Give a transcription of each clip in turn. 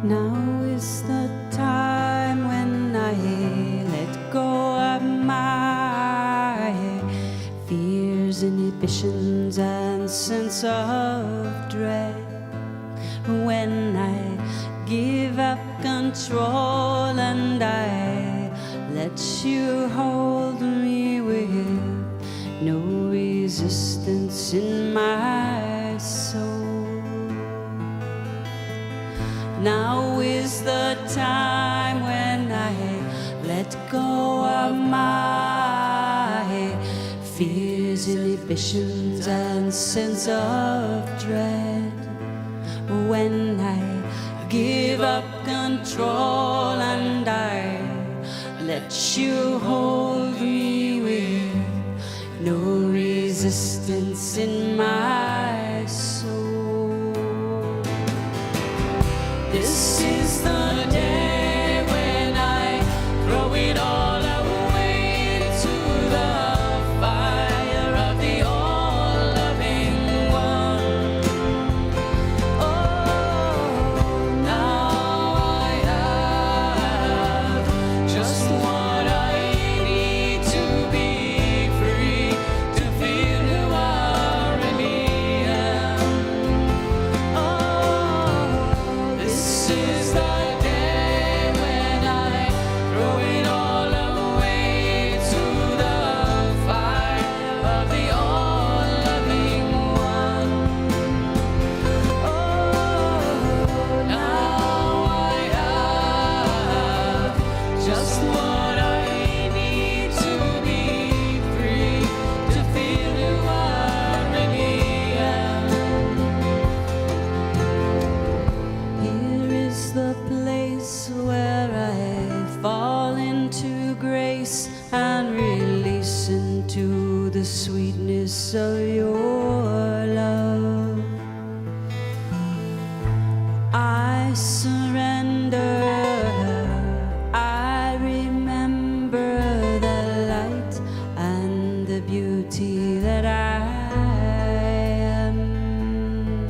Now is the time when I let go of my fears, inhibitions, and sense of dread. When I give up control and I let you hold me with no resistance in my soul. Now is the time when I let go of my fears, inhibitions, and sense of dread. When I give up control and I let you hold me with no resistance in my soul. This is the day when I throw it all away to the fire of the all-loving one. Oh, now I have just what I need to be free, to feel who I really am. Oh, this is the day when I throw it all away to the fire of the all-loving one. Oh, now I have just what I need to be free, to feel who I really am. Here is the place where I fall into grace and release into the sweetness of your love. I surrender. I remember the light and the beauty that I am.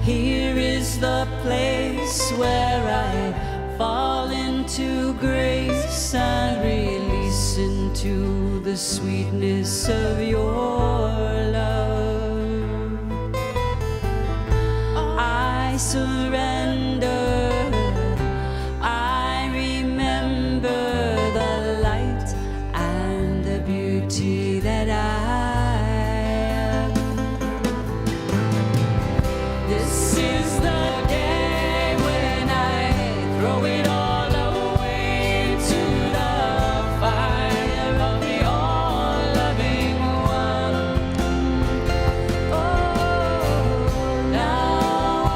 Here is the place where I fall into grace and release into the sweetness of your love. I surrender. I remember the light and the beauty that I am. This is the day when I throw it all away to the fire of the all-loving one. Oh, now I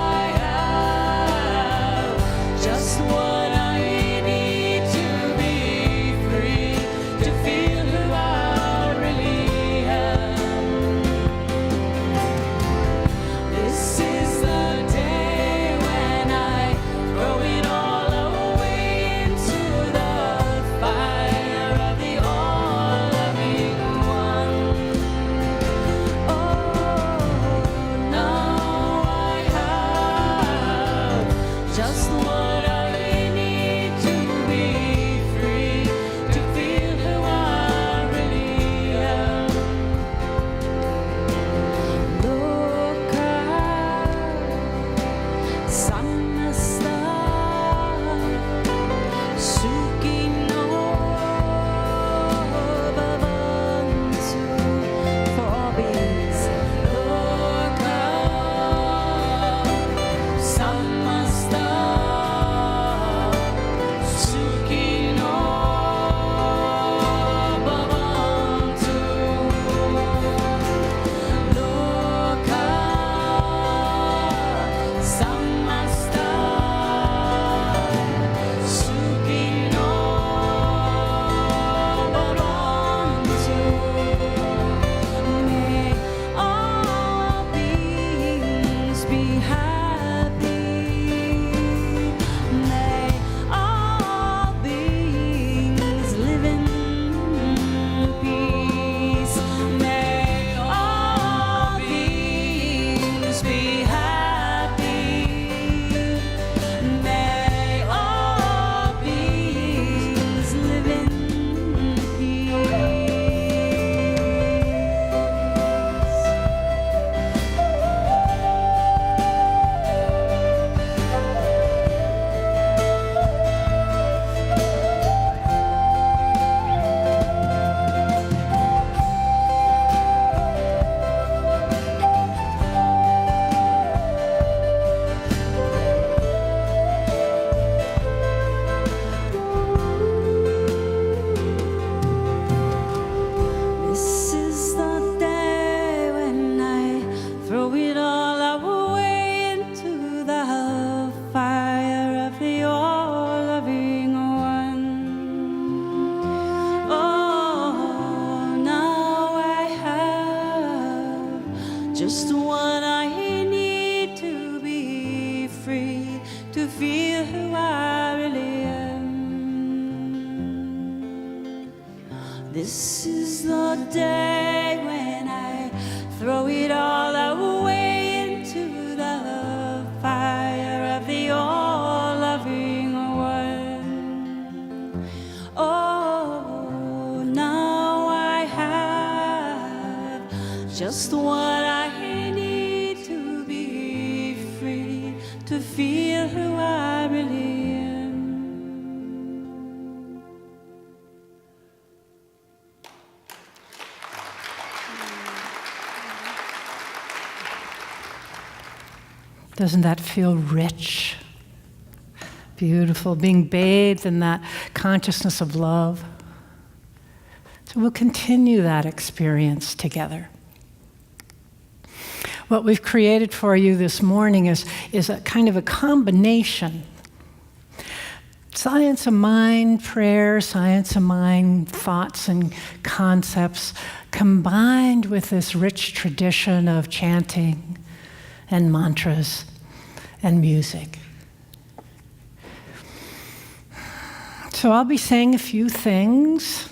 to feel who I really am. This is the day when I throw it all away into the fire of the all-loving one. Oh, now I have just what I need to be free, to feel who I really am. Doesn't that feel rich? Beautiful, being bathed in that consciousness of love. So we'll continue that experience together. What we've created for you this morning is a kind of a combination. Science of mind prayer, science of mind thoughts and concepts, combined with this rich tradition of chanting and mantras and music. So I'll be saying a few things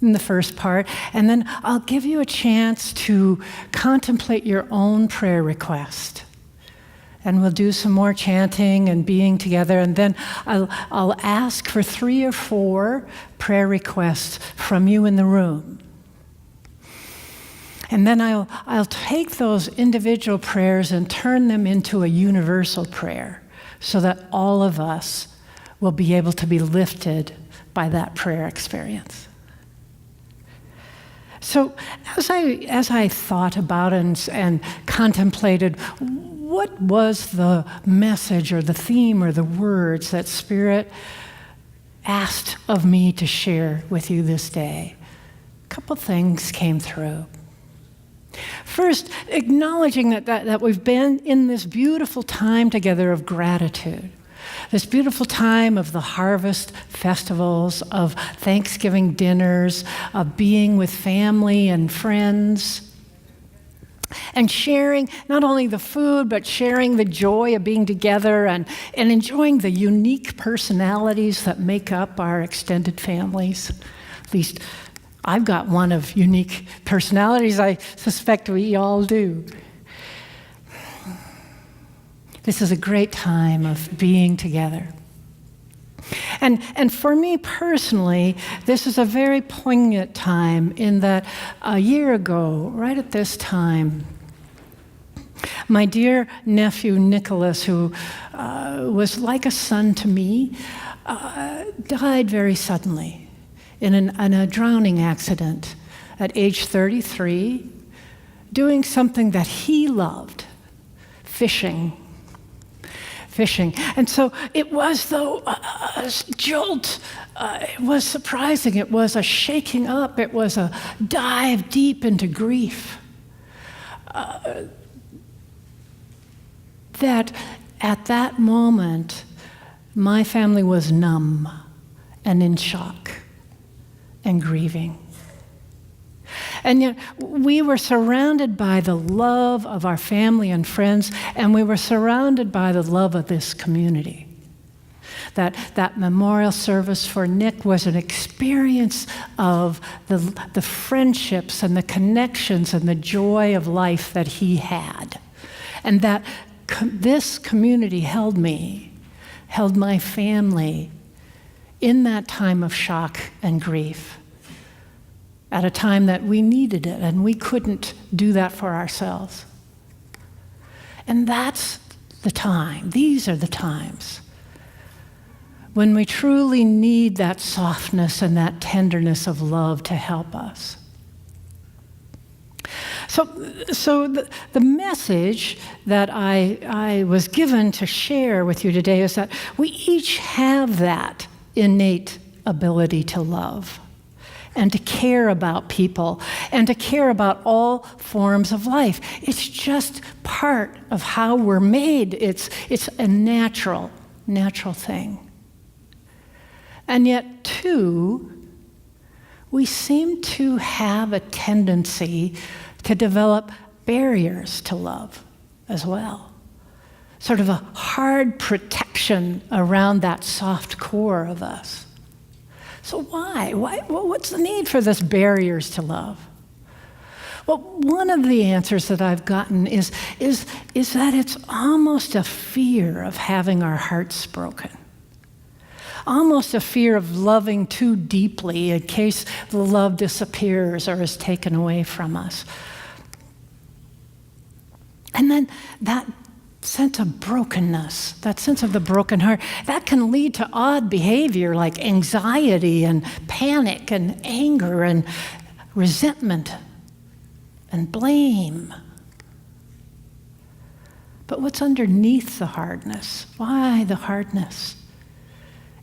in the first part, and then I'll give you a chance to contemplate your own prayer request. And we'll do some more chanting and being together, and then I'll ask for 3 or 4 prayer requests from you in the room. And then I'll take those individual prayers and turn them into a universal prayer so that all of us will be able to be lifted by that prayer experience. So as I thought about and contemplated what was the message or the theme or the words that Spirit asked of me to share with you this day, a couple things came through. First, acknowledging that we've been in this beautiful time together of gratitude, this beautiful time of the harvest festivals, of Thanksgiving dinners, of being with family and friends, and sharing not only the food, but sharing the joy of being together and enjoying the unique personalities that make up our extended families. At least I've got one of unique personalities. I suspect we all do. This is a great time of being together. And for me personally, this is a very poignant time in that a year ago, right at this time, my dear nephew Nicholas, who was like a son to me, died very suddenly in a drowning accident at age 33, doing something that he loved, fishing. And so it was, though, a jolt. It was surprising. It was a shaking up. It was a dive deep into grief. That at that moment, my family was numb and in shock and grieving. And yet we were surrounded by the love of our family and friends, and we were surrounded by the love of this community. That memorial service for Nick was an experience of the friendships and the connections and the joy of life that he had. And that this community held me, held my family in that time of shock and grief, at a time that we needed it and we couldn't do that for ourselves. And that's the time, these are the times when we truly need that softness and that tenderness of love to help us. So the message that I was given to share with you today is that we each have that innate ability to love and to care about people and to care about all forms of life. It's just part of how we're made. It's a natural thing. And yet, too, we seem to have a tendency to develop barriers to love as well. sort of a hard protection around that soft core of us. So why? What's the need for this barriers to love? Well, one of the answers that I've gotten is that it's almost a fear of having our hearts broken. Almost a fear of loving too deeply in case the love disappears or is taken away from us. And then that sense of brokenness, that sense of the broken heart, that can lead to odd behavior like anxiety and panic and anger and resentment and blame. But what's underneath the hardness? Why the hardness?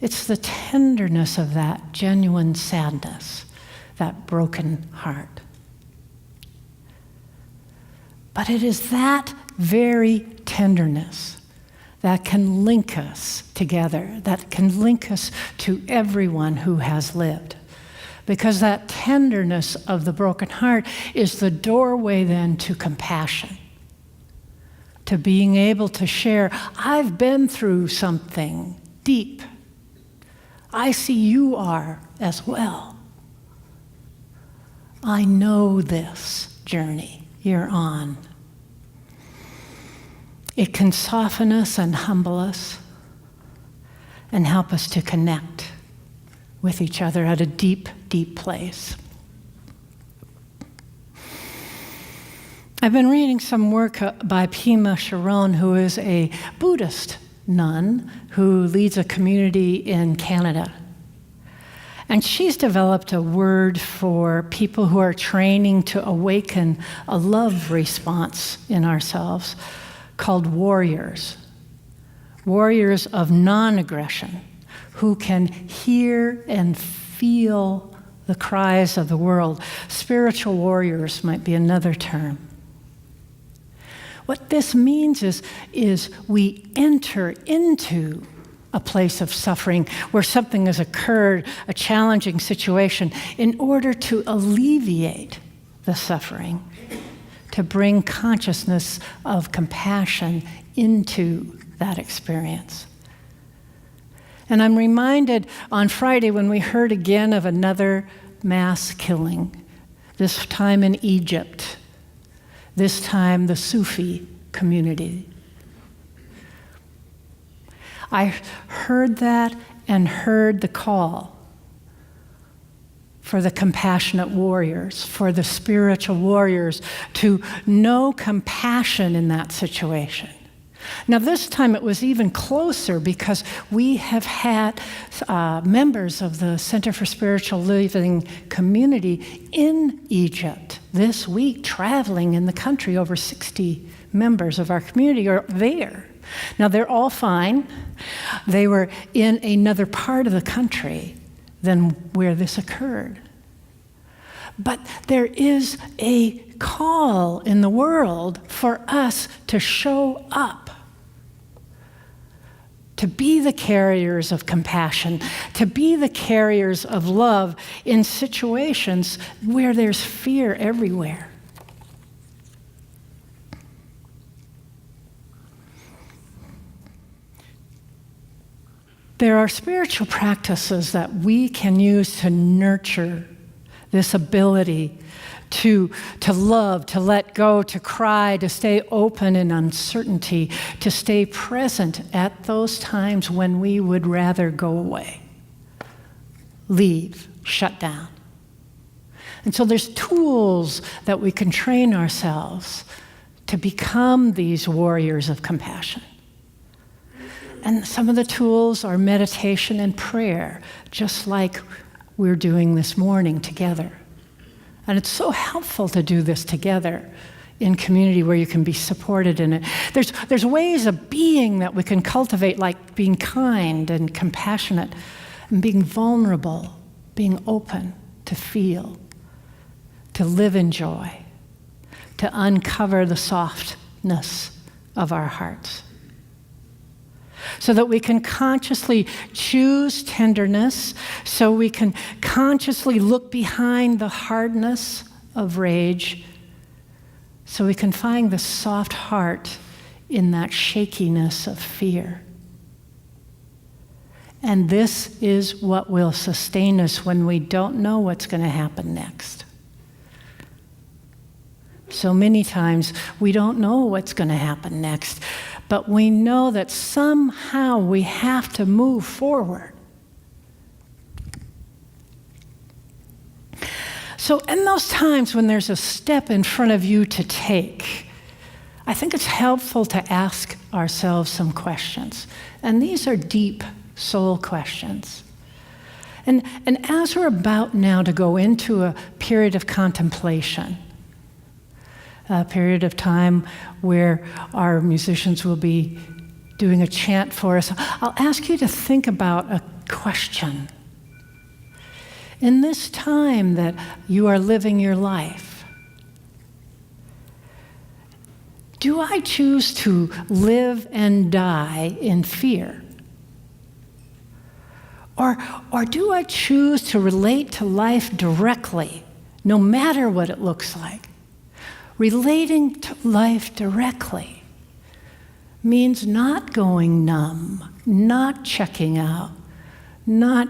It's the tenderness of that genuine sadness, that broken heart. But it is that very tenderness that can link us together, that can link us to everyone who has lived. Because that tenderness of the broken heart is the doorway then to compassion, to being able to share, I've been through something deep. I see you are as well. I know this journey you're on. It can soften us and humble us and help us to connect with each other at a deep, deep place. I've been reading some work by Pema Sharon, who is a Buddhist nun who leads a community in Canada. And she's developed a word for people who are training to awaken a love response in ourselves called warriors. Warriors of non-aggression who can hear and feel the cries of the world. Spiritual warriors might be another term. What this means is we enter into a place of suffering where something has occurred, a challenging situation, in order to alleviate the suffering, to bring consciousness of compassion into that experience. And I'm reminded on Friday when we heard again of another mass killing, this time in Egypt, this time the Sufi community. I heard that and heard the call for the compassionate warriors, for the spiritual warriors to know compassion in that situation. Now this time it was even closer because we have had members of the Center for Spiritual Living community in Egypt this week, traveling in the country. Over 60 members of our community are there. Now they're all fine. They were in another part of the country than where this occurred. But there is a call in the world for us to show up, to be the carriers of compassion, to be the carriers of love in situations where there's fear everywhere. There are spiritual practices that we can use to nurture this ability to love, to let go, to cry, to stay open in uncertainty, to stay present at those times when we would rather go away, leave, shut down. And so there's tools that we can train ourselves to become these warriors of compassion. And some of the tools are meditation and prayer, just like we're doing this morning together. And it's so helpful to do this together in community where you can be supported in it. There's ways of being that we can cultivate, like being kind and compassionate and being vulnerable, being open to feel, to live in joy, to uncover the softness of our hearts. So that we can consciously choose tenderness, so we can consciously look behind the hardness of rage, so we can find the soft heart in that shakiness of fear. And this is what will sustain us when we don't know what's going to happen next. So many times we don't know what's going to happen next, but we know that somehow we have to move forward. So in those times when there's a step in front of you to take, I think it's helpful to ask ourselves some questions. And these are deep soul questions. And as we're about now to go into a period of contemplation, a period of time where our musicians will be doing a chant for us, I'll ask you to think about a question. In this time that you are living your life, do I choose to live and die in fear? Or do I choose to relate to life directly, no matter what it looks like? Relating to life directly means not going numb, not checking out, not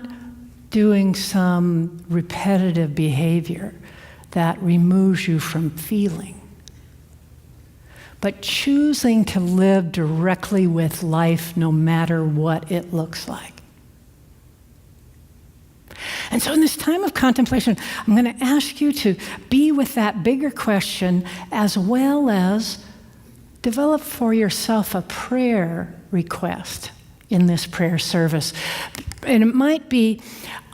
doing some repetitive behavior that removes you from feeling, but choosing to live directly with life no matter what it looks like. And so in this time of contemplation, I'm going to ask you to be with that bigger question as well as develop for yourself a prayer request in this prayer service. And it might be,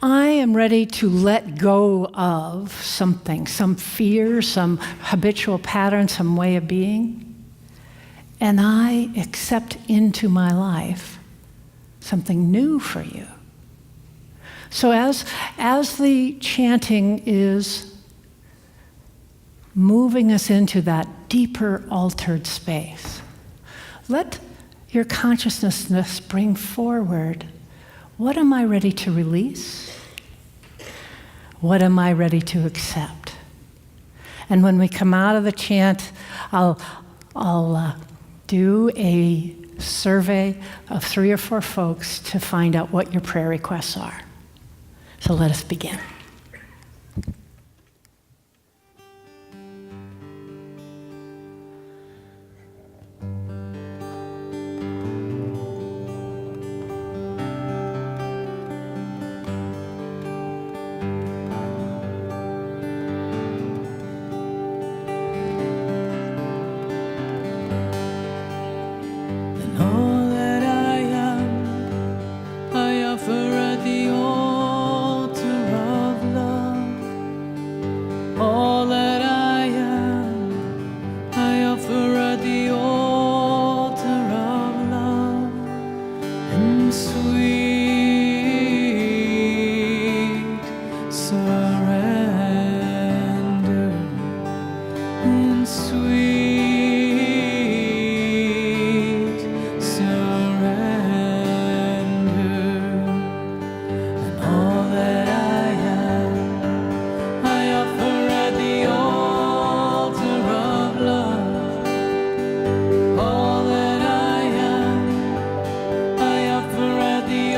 I am ready to let go of something, some fear, some habitual pattern, some way of being, and I accept into my life something new for you. So as the chanting is moving us into that deeper altered space, let your consciousness bring forward, what am I ready to release? What am I ready to accept? And when we come out of the chant, I'll do a survey of 3 or 4 folks to find out what your prayer requests are. So let us begin. All that I am, I offer at the altar of love. All that I am, I offer at the altar of love. And sweet surrender, and sweet surrender, and all that I am, I offer at the altar of love. All that I am, I offer at the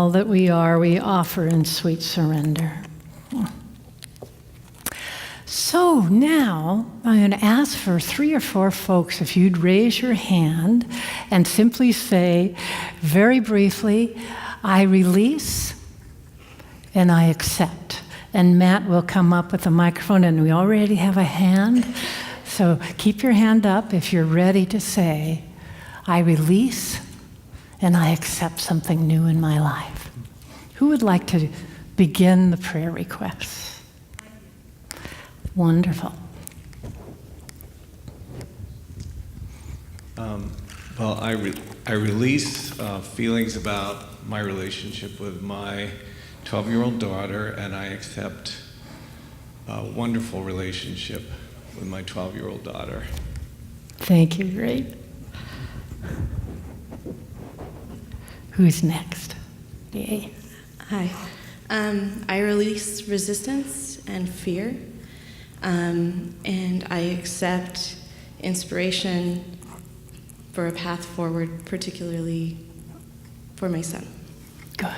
all that we are, we offer in sweet surrender. So now I'm going to ask for 3 or 4 folks if you'd raise your hand and simply say very briefly, I release and I accept. And Matt will come up with a microphone, and we already have a hand. So keep your hand up if you're ready to say, I release and I accept something new in my life. Who would like to begin the prayer requests? Wonderful. Well, I release feelings about my relationship with my 12-year-old daughter, and I accept a wonderful relationship with my 12-year-old daughter. Thank you, great. Who's next? Yay. Hi. I release resistance and fear, and I accept inspiration for a path forward, particularly for my son. Good.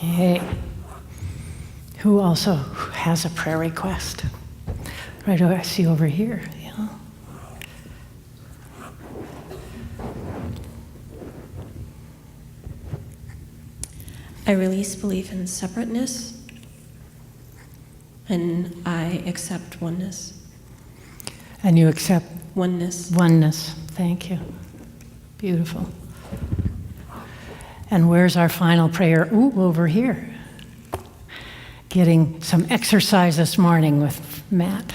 Yay. Who also has a prayer request? Right over, I see over here. Yeah. I release belief in separateness, and I accept oneness. And you accept Oneness. oneness. Thank you. Beautiful. And where's our final prayer? Ooh, over here. Getting some exercise this morning with Matt.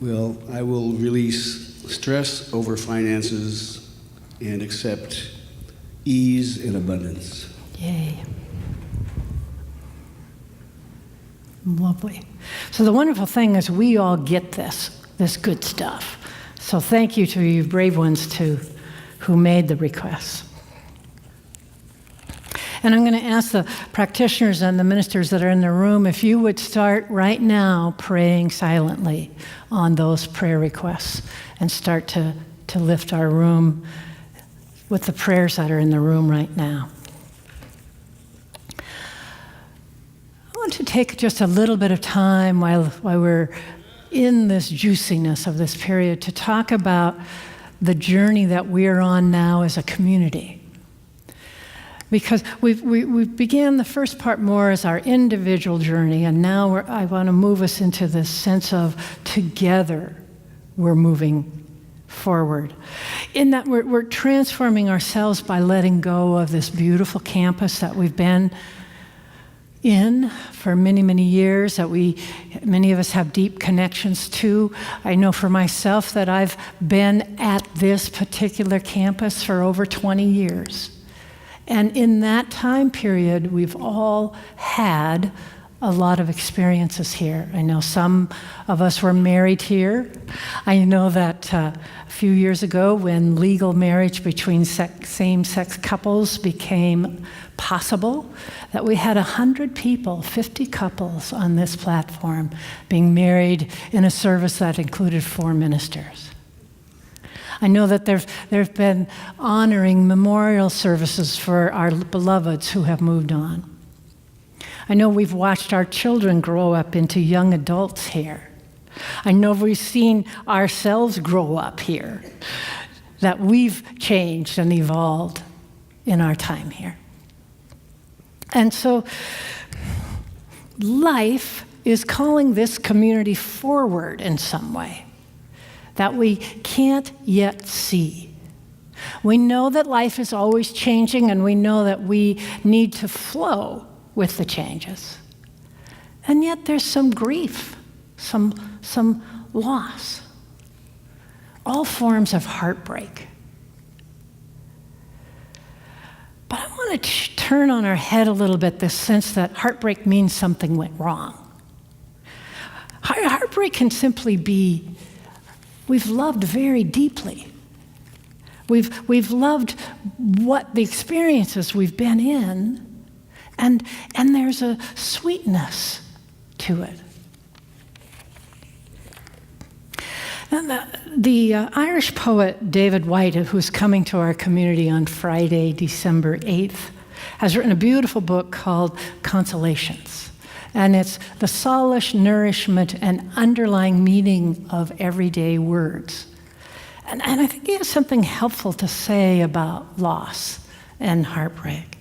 Well, I will release stress over finances and accept ease and abundance. Yay. Lovely. So the wonderful thing is we all get this good stuff. So thank you to you brave ones who made the requests. And I'm going to ask the practitioners and the ministers that are in the room if you would start right now praying silently on those prayer requests and start to lift our room with the prayers that are in the room right now. I want to take just a little bit of time while we're in this juiciness of this period to talk about the journey that we're on now as a community. Because we began the first part more as our individual journey, and now I want to move us into this sense of together we're moving forward. In that we're transforming ourselves by letting go of this beautiful campus that we've been in for many, many years, that many of us have deep connections to. I know for myself that I've been at this particular campus for over 20 years. And in that time period, we've all had a lot of experiences here. I know some of us were married here. I know that a few years ago, when legal marriage between same-sex couples became possible, that we had 100 people, 50 couples on this platform being married in a service that included 4 ministers. I know that there've been honoring memorial services for our beloveds who have moved on. I know we've watched our children grow up into young adults here. I know we've seen ourselves grow up here, that we've changed and evolved in our time here. And so life is calling this community forward in some way that we can't yet see. We know that life is always changing, and we know that we need to flow with the changes. And yet there's some grief, some loss, all forms of heartbreak. But I want to turn on our head a little bit this sense that heartbreak means something went wrong. Heartbreak can simply be we've loved very deeply. We've loved what the experiences we've been in, and there's a sweetness to it. And the Irish poet David White, who's coming to our community on Friday, December 8th, has written a beautiful book called Consolations. And it's the solace, nourishment, and underlying meaning of everyday words. And I think he has something helpful to say about loss and heartbreak.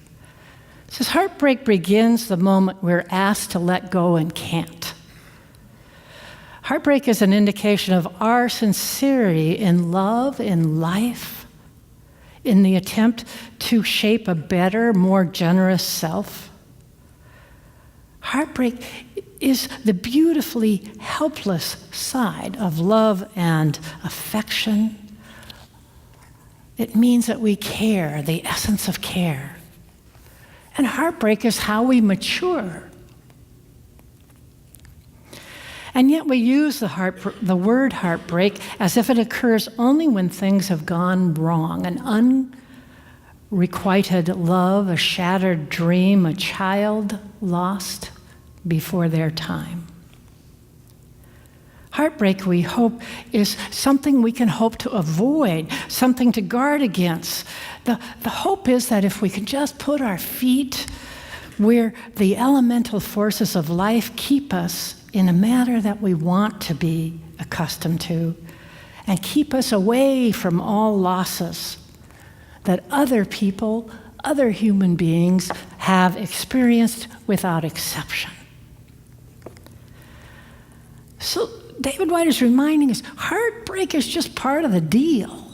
It says, heartbreak begins the moment we're asked to let go and can't. Heartbreak is an indication of our sincerity in love, in life, in the attempt to shape a better, more generous self. Heartbreak is the beautifully helpless side of love and affection. It means that we care, the essence of care. And heartbreak is how we mature. And yet we use the word heartbreak as if it occurs only when things have gone wrong. An unrequited love, a shattered dream, a child lost before their time. Heartbreak, we hope, is something we can hope to avoid, something to guard against. The hope is that if we can just put our feet where the elemental forces of life keep us in a manner that we want to be accustomed to, and keep us away from all losses that other people, other human beings have experienced without exception. So David White is reminding us, heartbreak is just part of the deal,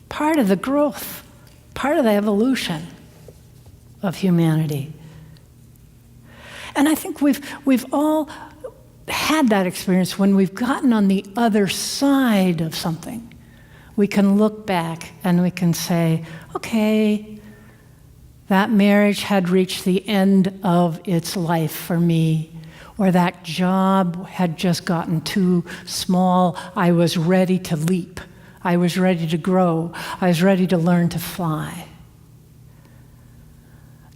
part of the growth, part of the evolution of humanity. And I think we've all had that experience when we've gotten on the other side of something. We can look back and we can say, okay, that marriage had reached the end of its life for me, or that job had just gotten too small. I was ready to leap. I was ready to grow. I was ready to learn to fly.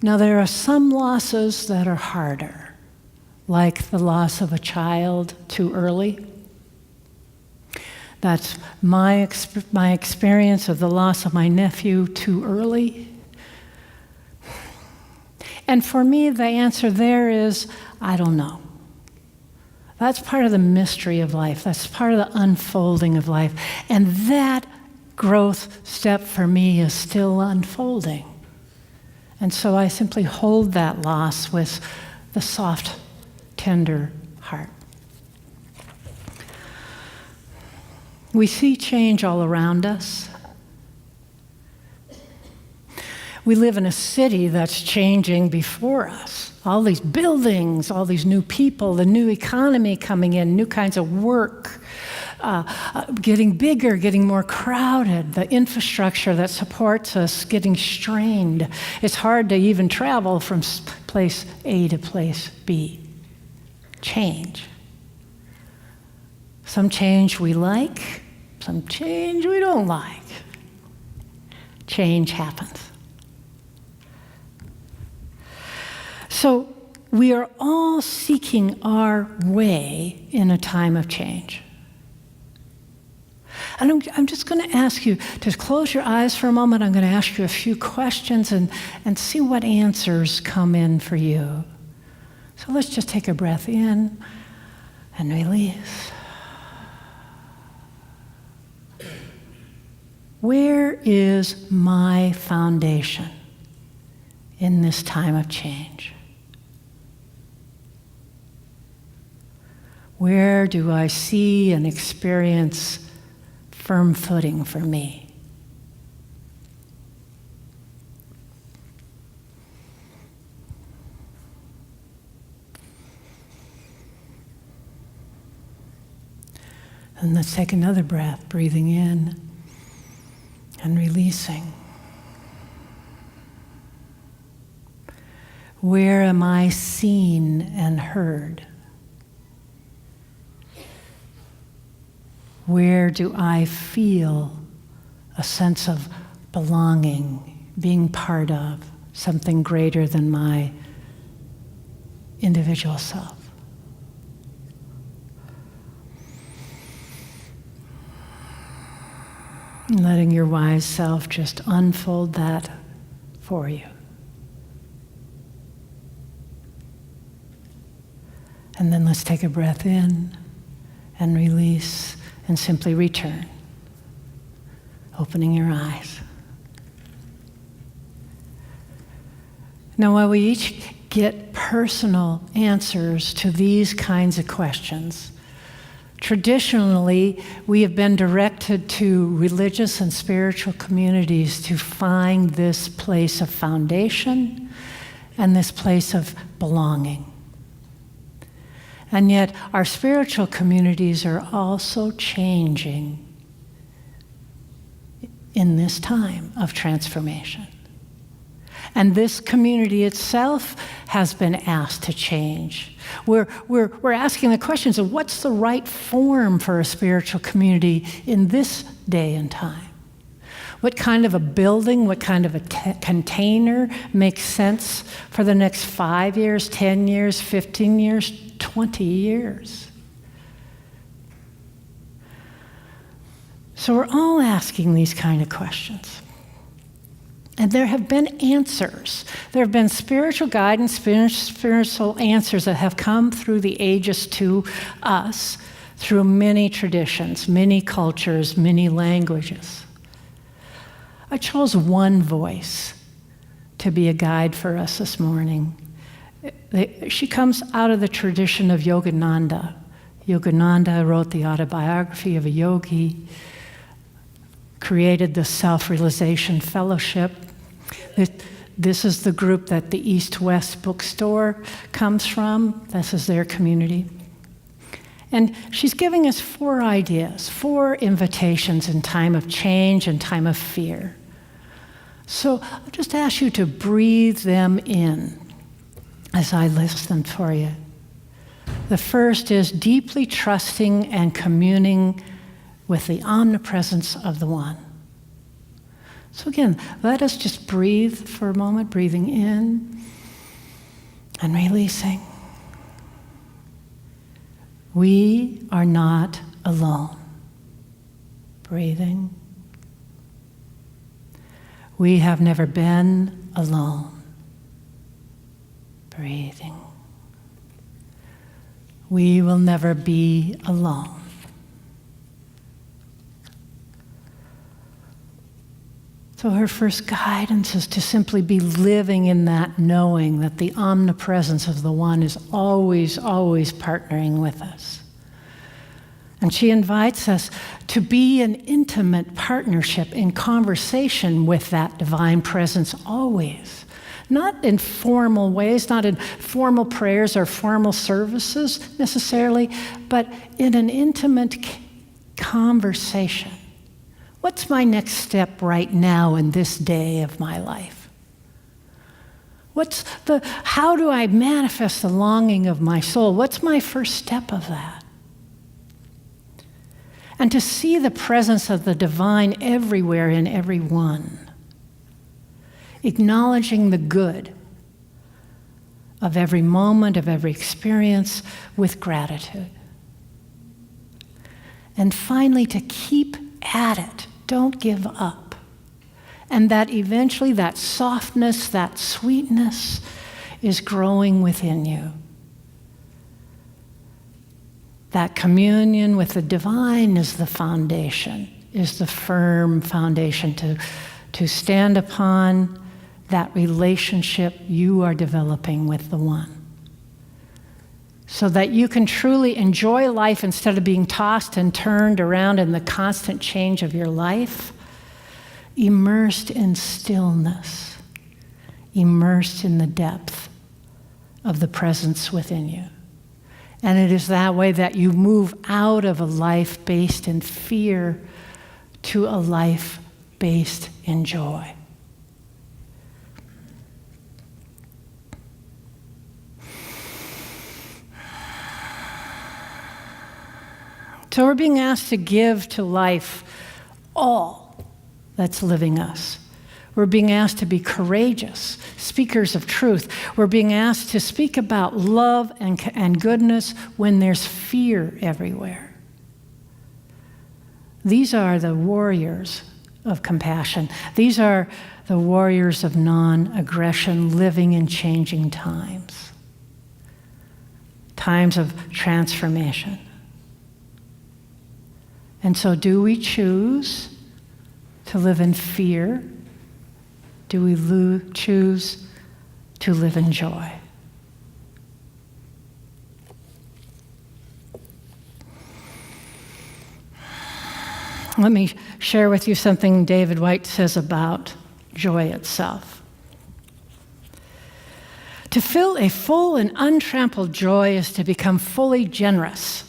Now, there are some losses that are harder, like the loss of a child too early. That's my experience of the loss of my nephew too early. And for me, the answer there is, I don't know. That's part of the mystery of life. That's part of the unfolding of life. And that growth step for me is still unfolding. And so I simply hold that loss with the soft, tender heart. We see change all around us. We live in a city that's changing before us. All these buildings, all these new people, the new economy coming in, new kinds of work, getting bigger, getting more crowded, the infrastructure that supports us getting strained. It's hard to even travel from place A to place B. Change. Some change we like, some change we don't like. Change happens. So we are all seeking our way in a time of change. And I'm just going to ask you to close your eyes for a moment. I'm going to ask you a few questions and see what answers come in for you. So let's just take a breath in and release. Where is my foundation in this time of change? Where do I see and experience firm footing for me? And let's take another breath, breathing in and releasing. Where am I seen and heard? Where do I feel a sense of belonging, being part of something greater than my individual self? And letting your wise self just unfold that for you. And then let's take a breath in and release and simply return, opening your eyes. Now, while we each get personal answers to these kinds of questions, traditionally, we have been directed to religious and spiritual communities to find this place of foundation and this place of belonging. And yet, our spiritual communities are also changing in this time of transformation. And this community itself has been asked to change. We're asking the questions of what's the right form for a spiritual community in this day and time? What kind of a building, what kind of a container makes sense for the next 5 years, 10 years, 15 years, 20 years? So we're all asking these kind of questions. And there have been answers. There have been spiritual guidance, spiritual answers that have come through the ages to us through many traditions, many cultures, many languages. I chose one voice to be a guide for us this morning. She comes out of the tradition of Yogananda. Yogananda wrote the autobiography of a yogi, created the Self-Realization Fellowship. This is the group that the East-West bookstore comes from. This is their community. And she's giving us 4 ideas, 4 invitations in time of change and time of fear. So I'll just ask you to breathe them in as I list them for you. The first is deeply trusting and communing with the omnipresence of the One. So again, let us just breathe for a moment, breathing in and releasing. We are not alone. Breathing. We have never been alone. Breathing. We will never be alone. So her first guidance is to simply be living in that knowing that the omnipresence of the One is always, always partnering with us. And she invites us to be an intimate partnership in conversation with that divine presence always. Not in formal ways, not in formal prayers or formal services necessarily, but in an intimate conversation. What's my next step right now in this day of my life? How do I manifest the longing of my soul? What's my first step of that? And to see the presence of the divine everywhere in everyone. Acknowledging the good of every moment, of every experience with gratitude. And finally, to keep at it. Don't give up. And that eventually that softness, that sweetness is growing within you. That communion with the divine is the foundation, is the firm foundation to stand upon that relationship you are developing with the One. So that you can truly enjoy life instead of being tossed and turned around in the constant change of your life, immersed in stillness, immersed in the depth of the presence within you. And it is that way that you move out of a life based in fear to a life based in joy. So we're being asked to give to life all that's living us. We're being asked to be courageous, speakers of truth. We're being asked to speak about love and goodness when there's fear everywhere. These are the warriors of compassion. These are the warriors of non-aggression living in changing times, times of transformation. And so do we choose to live in fear? Do we choose to live in joy? Let me share with you something David White says about joy itself. To feel a full and untrampled joy is to become fully generous.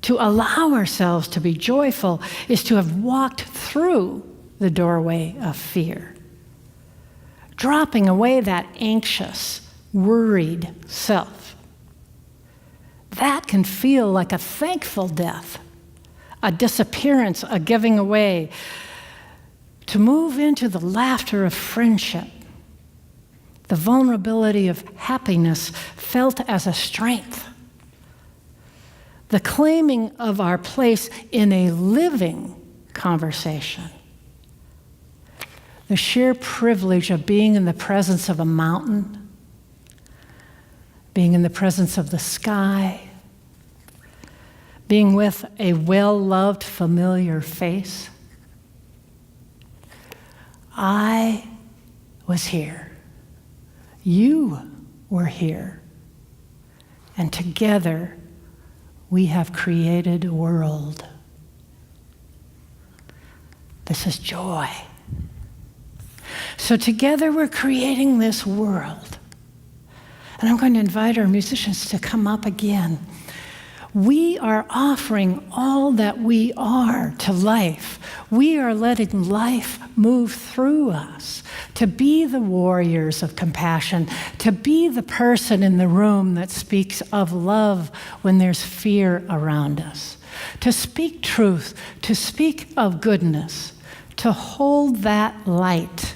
To allow ourselves to be joyful is to have walked through the doorway of fear, dropping away that anxious, worried self. That can feel like a thankful death, a disappearance, a giving away, to move into the laughter of friendship, the vulnerability of happiness felt as a strength, the claiming of our place in a living conversation, the sheer privilege of being in the presence of a mountain, being in the presence of the sky, being with a well-loved, familiar face. I was here. You were here. And together, we have created a world. This is joy. So together, we're creating this world. And I'm going to invite our musicians to come up again. We are offering all that we are to life. We are letting life move through us to be the warriors of compassion, to be the person in the room that speaks of love when there's fear around us, to speak truth, to speak of goodness, to hold that light,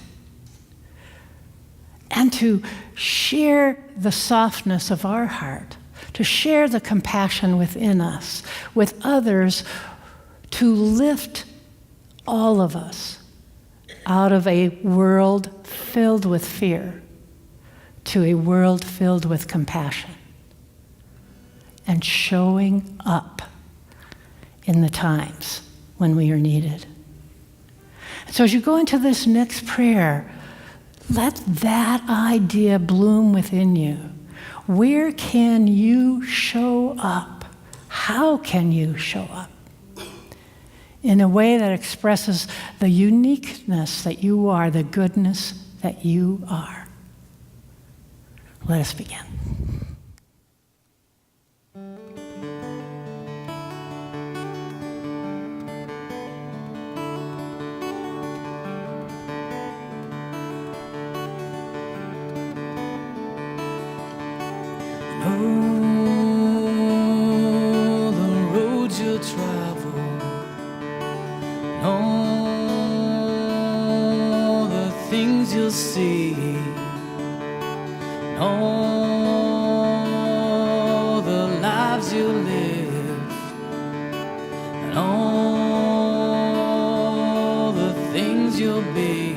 and to share the softness of our heart, to share the compassion within us with others, to lift all of us out of a world filled with fear to a world filled with compassion and showing up in the times when we are needed. So as you go into this next prayer, let that idea bloom within you. Where can you show up? How can you show up? In a way that expresses the uniqueness that you are, the goodness that you are. Let us begin. Know the road you'll travel, know the things you'll see, know the lives you'll live, and all the things you'll be,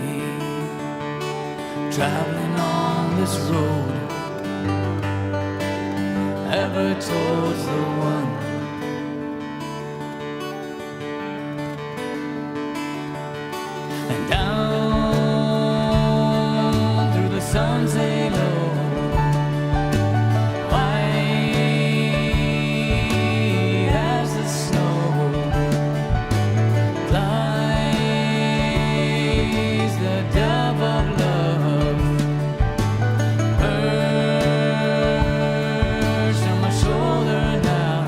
traveling on this road ever towards the one. And down through the sun's halo, white as the snow, flies the dove of love. Shoulder now,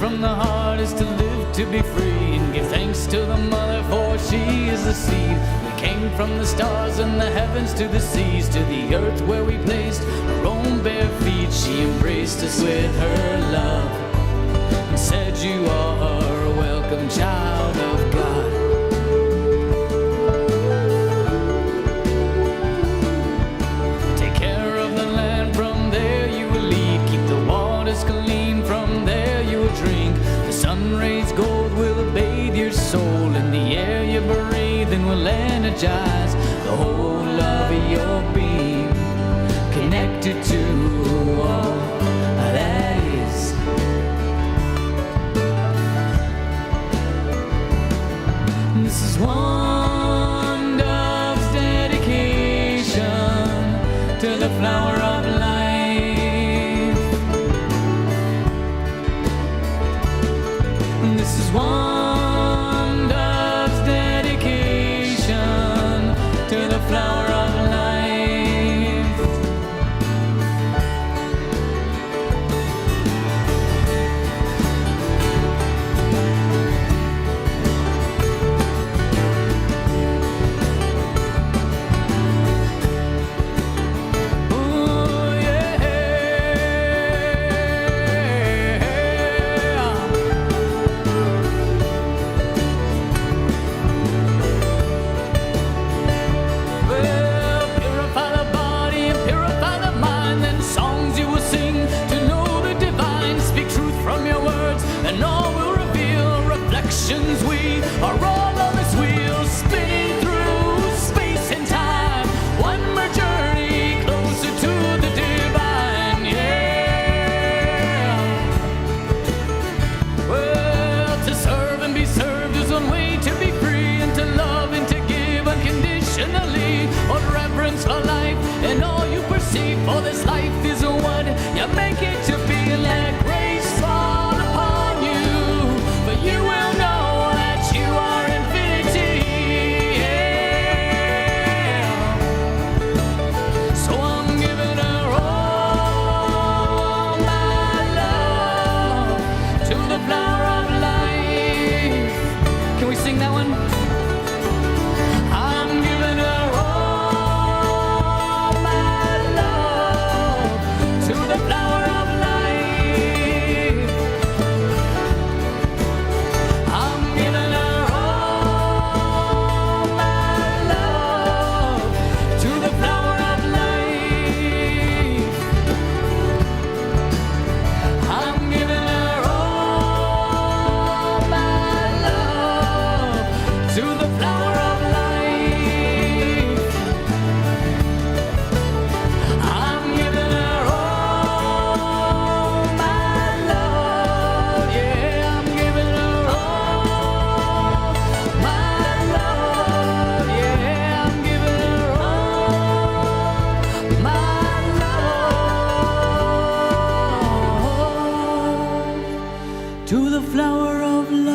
from the heart is to live, to be free, and give thanks to the mother, for she is the seed. We came from the stars and the heavens to the seas, to the earth where we placed our own bare feet. She embraced us with her love and said, you are a welcome child of God. Take care of the land, from there you will lead. Keep the waters clean, from there you will drink. The sun rays gold will bathe your soul, and the air you breathe in will energize the whole of your being, connected to all that is. This is one dove's dedication to the flower of life. This is one dove's dedication to the flower of life. Ooh, yeah. Well, purify the body and purify the mind, then songs you will sing to know the divine. Speak truth from your words, and all will reveal reflections. We are all on this wheel, spinning through space and time. One more journey closer to the divine. Yeah. Well, to serve and be served is one way to be free, and to love and to give unconditionally. On reverence for life and all you perceive, for this life is what you make it to be. Let grace fall upon you, for you will know that you are infinity. Yeah. So I'm giving her all my love to the flower of life. Can we sing that one? I'm giving her all my love to the flower of life. I'm giving her all my love to the flower of life. I'm giving her all my love to the flower of life. I'm giving her all my love. Yeah, I'm giving her all my love. Yeah, I'm giving her all my love to the flower of life.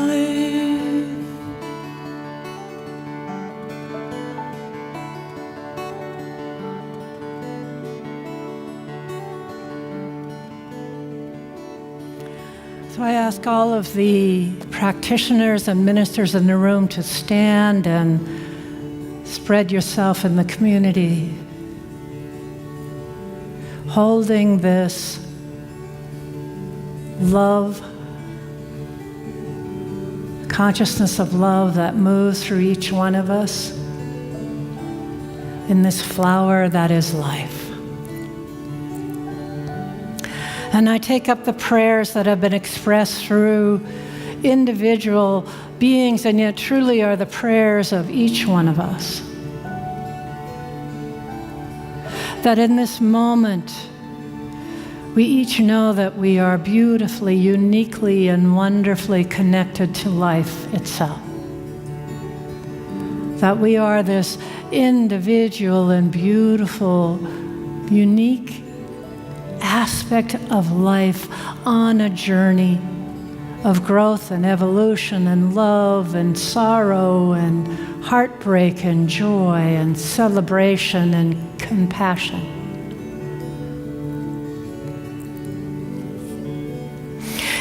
So I ask all of the practitioners and ministers in the room to stand and spread yourself in the community, holding this love, consciousness of love that moves through each one of us in this flower that is life. And I take up the prayers that have been expressed through individual beings, and yet truly are the prayers of each one of us. That in this moment, we each know that we are beautifully, uniquely, and wonderfully connected to life itself. That we are this individual and beautiful, unique aspect of life on a journey of growth and evolution and love and sorrow and heartbreak and joy and celebration and compassion.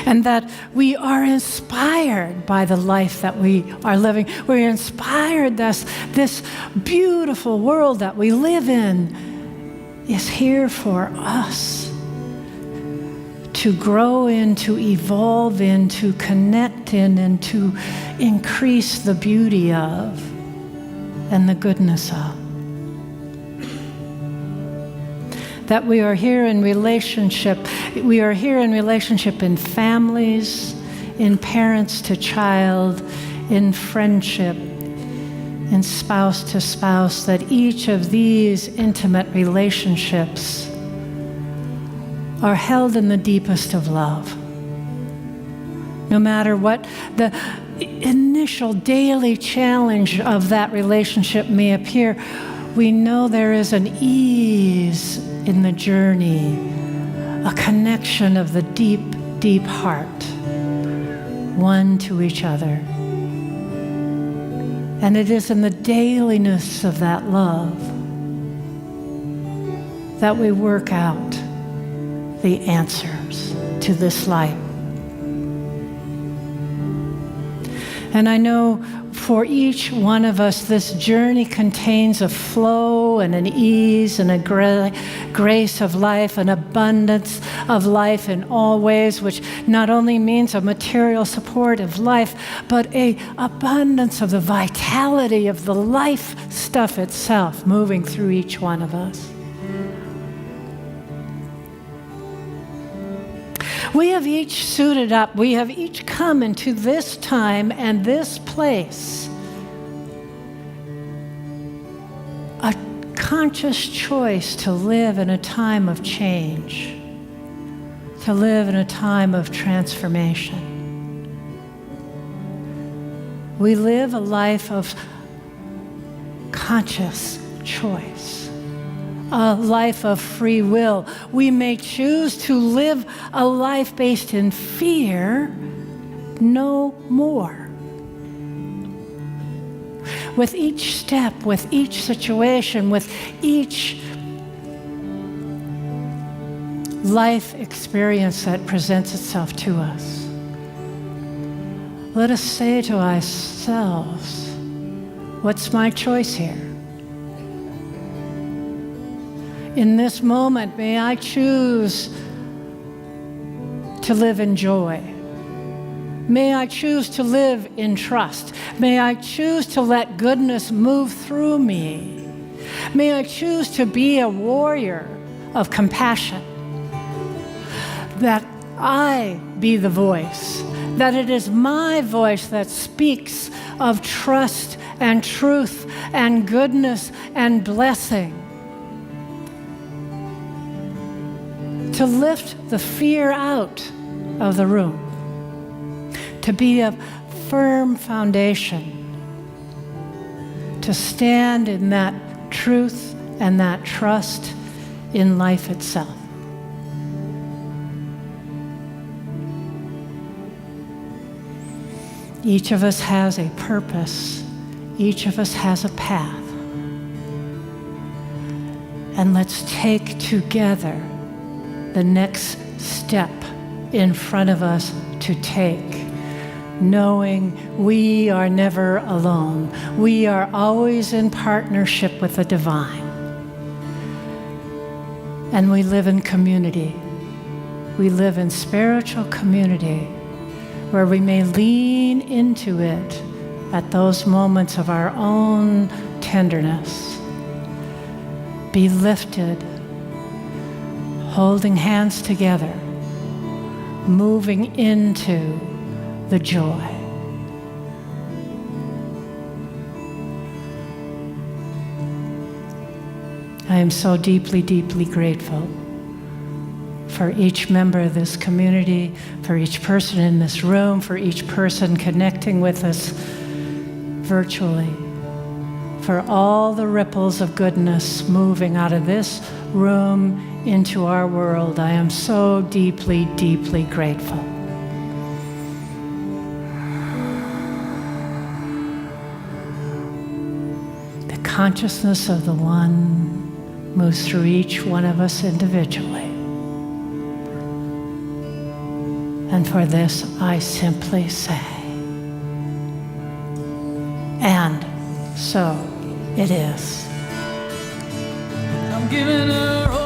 and that we are inspired by the life that we are living. We're inspired that this beautiful world that we live in is here for us to grow in, to evolve in, to connect in, and to increase the beauty of and the goodness of. That we are here in relationship. We are here in relationship in families, in parents to child, in friendship, in spouse to spouse, that each of these intimate relationships are held in the deepest of love. No matter what the initial daily challenge of that relationship may appear, we know there is an ease in the journey, a connection of the deep, deep heart, one to each other. And it is in the dailiness of that love that we work out the answers to this life. And I know for each one of us, this journey contains a flow and an ease and a grace of life, an abundance of life in all ways, which not only means a material support of life, but an abundance of the vitality of the life stuff itself moving through each one of us. We have each suited up. We have each come into this time and this place. A conscious choice to live in a time of change, to live in a time of transformation. We live a life of conscious choice. A life of free will. We may choose to live a life based in fear no more. With each step, with each situation, with each life experience that presents itself to us, let us say to ourselves, what's my choice here? In this moment, may I choose to live in joy. May I choose to live in trust. May I choose to let goodness move through me. May I choose to be a warrior of compassion. That I be the voice, that it is my voice that speaks of trust and truth and goodness and blessing. To lift the fear out of the room, to be a firm foundation, to stand in that truth and that trust in life itself. Each of us has a purpose. Each of us has a path. And let's take together the next step in front of us to take, knowing we are never alone. We are always in partnership with the divine. And we live in community. We live in spiritual community where we may lean into it at those moments of our own tenderness, be lifted, holding hands together, moving into the joy. I am so deeply, deeply grateful for each member of this community, for each person in this room, for each person connecting with us virtually, for all the ripples of goodness moving out of this room into our world. I am so deeply, deeply grateful. The consciousness of the One moves through each one of us individually. And for this I simply say, and so it is. I'm giving her all